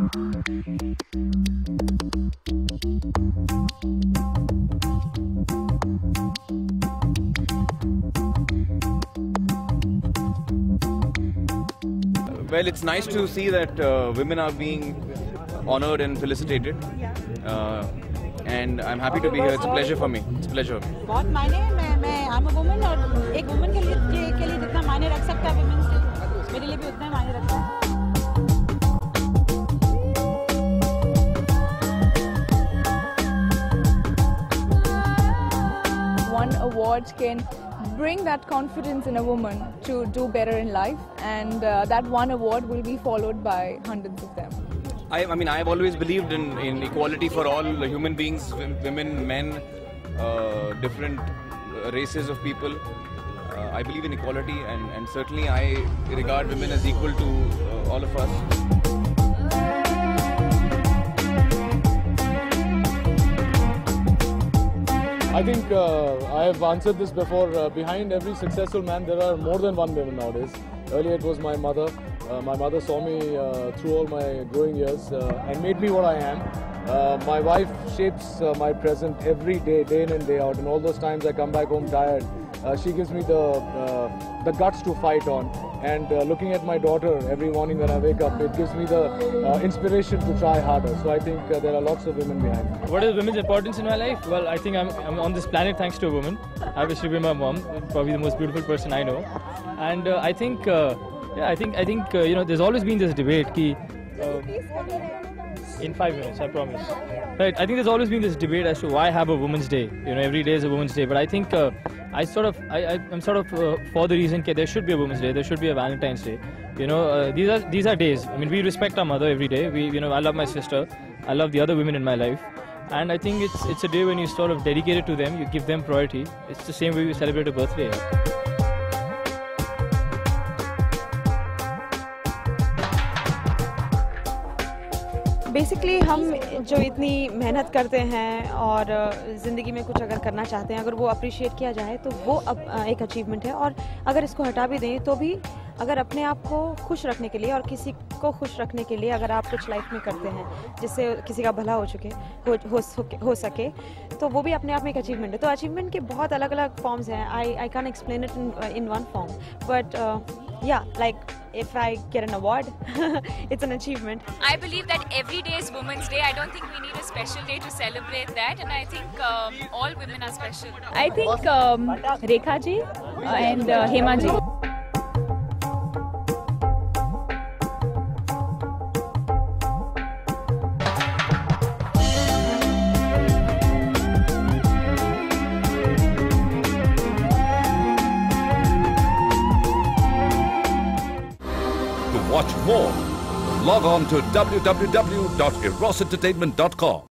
Well, it's nice to see that women are being honored and felicitated, and I'm happy to be here. It's a pleasure for me. It's a pleasure. बहुत मायने है. मैं I'm a woman और एक woman के लिए जितना मायने रख सकता है women's day, मेरे लिए भी उतना ही मायने रखता है. One award can bring that confidence in a woman to do better in life, and that one award will be followed by hundreds of them. I mean, I've always believed in equality for all human beings, women, men, different races of people. I believe in equality, and certainly I regard women as equal to all of us. I think I have answered this before. Behind every successful man, there are more than one woman nowadays. Earlier it was my mother. My mother saw me through all my growing years and made me what I am. My wife shapes my present every day, day in and day out. And all those times I come back home tired, she gives me the guts to fight on. And looking at my daughter every morning when I wake up, it gives me the inspiration to try harder. So I think there are lots of women behind. What is women's importance in my life? Well, I think I'm on this planet thanks to a woman. I wish to be my mom, probably the most beautiful person I know. And I think, I think you know, there's always been this debate. In 5 minutes, I promise. Right, I think there's always been this debate as to why have a Women's Day. You know, every day is a Women's Day. But I think I'm sort of for the reason that there should be a Women's Day, there should be a Valentine's Day. You know, these are days. I mean, we respect our mother every day. I love my sister. I love the other women in my life. And I think it's a day when you sort of dedicate it to them. You give them priority. It's the same way we celebrate a birthday. Basically हम जो इतनी मेहनत करते हैं और ज़िंदगी में कुछ अगर करना चाहते हैं, अगर वो अप्रिशिएट किया जाए तो वो एक अचीवमेंट है. और अगर इसको हटा भी दें तो भी अगर अपने आप को खुश रखने के लिए और किसी को खुश रखने के लिए अगर आप कुछ लाइफ में करते हैं जिससे किसी का भला हो सके तो वो भी अपने आप में एक अचीवमेंट है. तो अचीवमेंट के बहुत अलग अलग फॉर्म्स हैं. I can explain it in one form, but yeah, like if I get an award, it's an achievement. I believe that every day is Women's Day. I don't think we need a special day to celebrate that, and I think all women are special. I think Rekha ji and Hema ji. To watch more, log on to www.erosentertainment.com.